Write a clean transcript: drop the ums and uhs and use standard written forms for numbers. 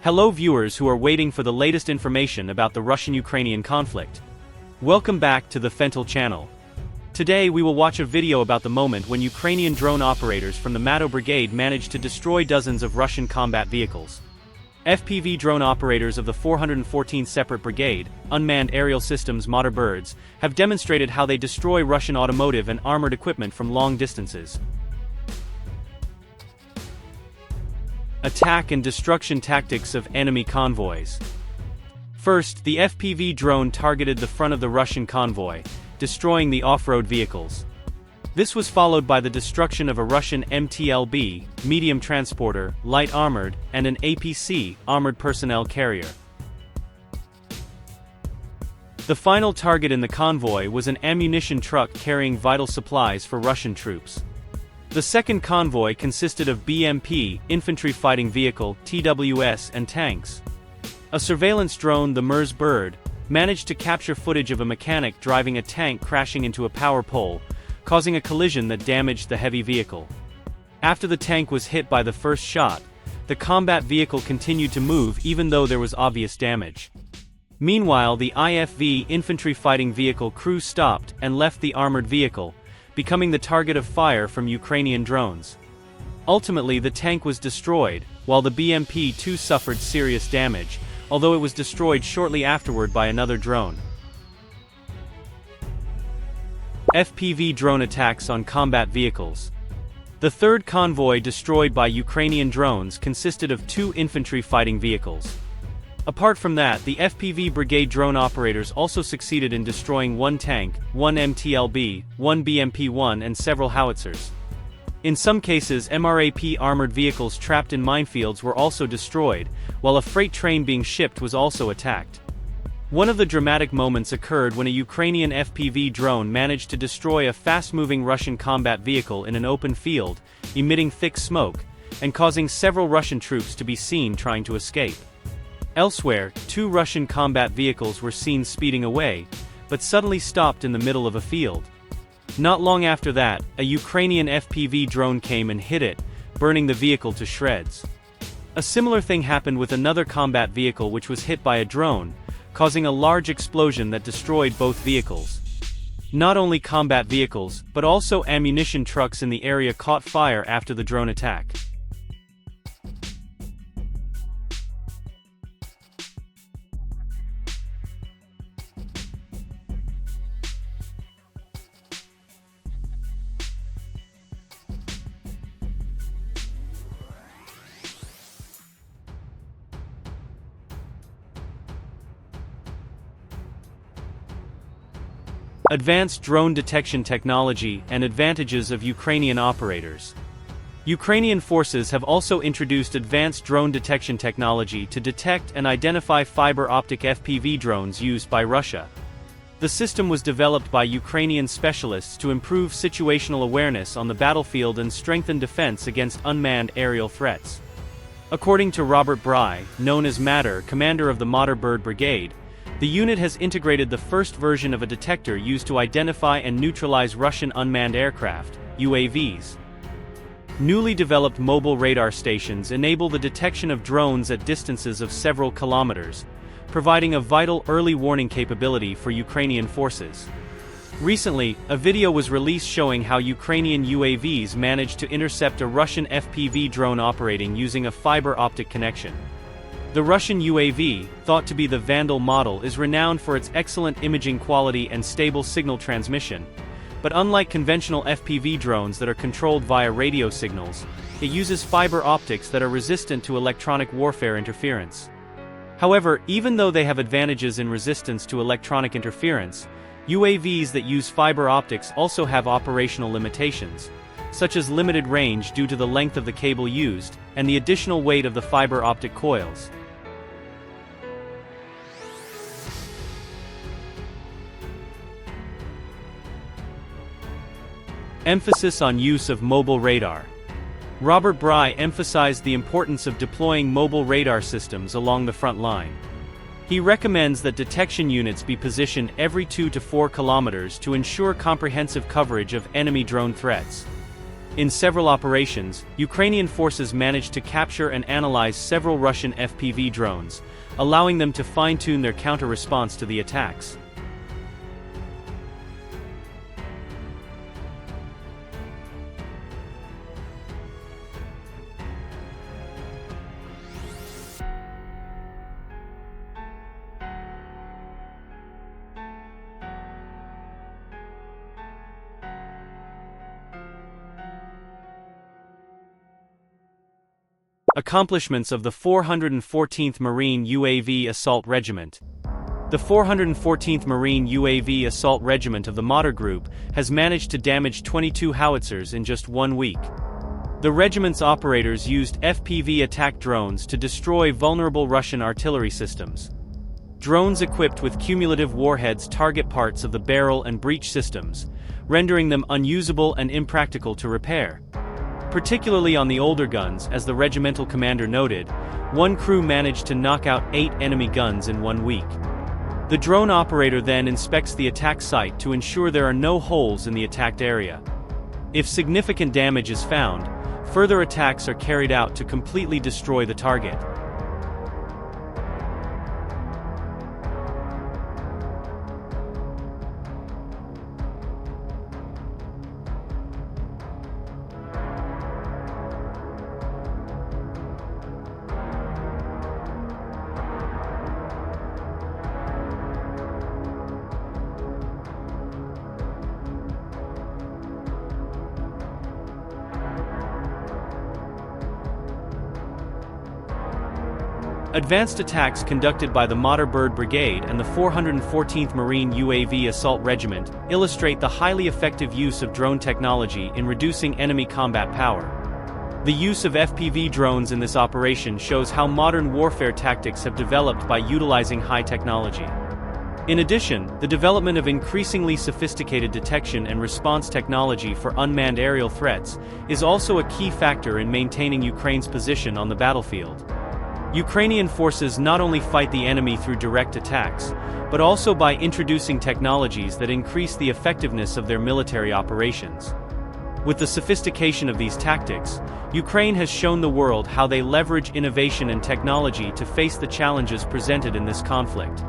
Hello viewers who are waiting for the latest information about the Russian-Ukrainian conflict. Welcome back to the Fentul channel. Today we will watch a video about the moment when Ukrainian drone operators from the Mato Brigade managed to destroy dozens of Russian combat vehicles. FPV drone operators of the 414th Separate Brigade, Unmanned Aerial Systems Mater Birds, have demonstrated how they destroy Russian automotive and armored equipment from long distances. Attack and destruction tactics of enemy convoys. First, the FPV drone targeted the front of the Russian convoy, destroying the off-road vehicles. This was followed by the destruction of a Russian MTLB, medium transporter, light armored, and an APC, armored personnel carrier. The final target in the convoy was an ammunition truck carrying vital supplies for Russian troops. The second convoy consisted of BMP, infantry fighting vehicle, TWS, and tanks. A surveillance drone, the Mers Bird, managed to capture footage of a mechanic driving a tank crashing into a power pole, causing a collision that damaged the heavy vehicle. After the tank was hit by the first shot, the combat vehicle continued to move even though there was obvious damage. Meanwhile, the IFV infantry fighting vehicle crew stopped and left the armored vehicle, becoming the target of fire from Ukrainian drones. Ultimately, the tank was destroyed, while the BMP-2 suffered serious damage, although it was destroyed shortly afterward by another drone. FPV drone attacks on combat vehicles. The third convoy destroyed by Ukrainian drones consisted of 2 infantry fighting vehicles. Apart from that, the FPV brigade drone operators also succeeded in destroying 1 tank, 1 MTLB, 1 BMP-1 and several howitzers. In some cases, MRAP armored vehicles trapped in minefields were also destroyed, while a freight train being shipped was also attacked. One of the dramatic moments occurred when a Ukrainian FPV drone managed to destroy a fast-moving Russian combat vehicle in an open field, emitting thick smoke, and causing several Russian troops to be seen trying to escape. Elsewhere, 2 Russian combat vehicles were seen speeding away, but suddenly stopped in the middle of a field. Not long after that, a Ukrainian FPV drone came and hit it, burning the vehicle to shreds. A similar thing happened with another combat vehicle which was hit by a drone, causing a large explosion that destroyed both vehicles. Not only combat vehicles, but also ammunition trucks in the area caught fire after the drone attack. Advanced drone detection technology and advantages of Ukrainian operators. Ukrainian forces have also introduced advanced drone detection technology to detect and identify fiber optic FPV drones used by Russia. The system was developed by Ukrainian specialists to improve situational awareness on the battlefield and strengthen defense against unmanned aerial threats. According to Robert Bry, known as Mater, commander of the Mater Bird Brigade, the unit has integrated the first version of a detector used to identify and neutralize Russian unmanned aircraft, UAVs. Newly developed mobile radar stations enable the detection of drones at distances of several kilometers, providing a vital early warning capability for Ukrainian forces. Recently, a video was released showing how Ukrainian UAVs managed to intercept a Russian FPV drone operating using a fiber optic connection. The Russian UAV, thought to be the Vandal model, is renowned for its excellent imaging quality and stable signal transmission, but unlike conventional FPV drones that are controlled via radio signals, it uses fiber optics that are resistant to electronic warfare interference. However, even though they have advantages in resistance to electronic interference, UAVs that use fiber optics also have operational limitations, such as limited range due to the length of the cable used, and the additional weight of the fiber optic coils. Emphasis on use of mobile radar. Robert Bry emphasized the importance of deploying mobile radar systems along the front line. He recommends that detection units be positioned every 2 to 4 kilometers to ensure comprehensive coverage of enemy drone threats. In several operations, Ukrainian forces managed to capture and analyze several Russian FPV drones, allowing them to fine-tune their counter-response to the attacks. Accomplishments of the 414th Marine UAV Assault Regiment. The 414th Marine UAV Assault Regiment of the Mater Group has managed to damage 22 howitzers in just 1 week. The regiment's operators used FPV attack drones to destroy vulnerable Russian artillery systems. Drones equipped with cumulative warheads target parts of the barrel and breech systems, rendering them unusable and impractical to repair. Particularly on the older guns, as the regimental commander noted, one crew managed to knock out 8 enemy guns in 1 week. The drone operator then inspects the attack site to ensure there are no holes in the attacked area. If significant damage is found, further attacks are carried out to completely destroy the target. Advanced attacks conducted by the Mater Bird Brigade and the 414th Marine UAV Assault Regiment illustrate the highly effective use of drone technology in reducing enemy combat power. The use of FPV drones in this operation shows how modern warfare tactics have developed by utilizing high technology. In addition, the development of increasingly sophisticated detection and response technology for unmanned aerial threats is also a key factor in maintaining Ukraine's position on the battlefield. Ukrainian forces not only fight the enemy through direct attacks, but also by introducing technologies that increase the effectiveness of their military operations. With the sophistication of these tactics, Ukraine has shown the world how they leverage innovation and technology to face the challenges presented in this conflict.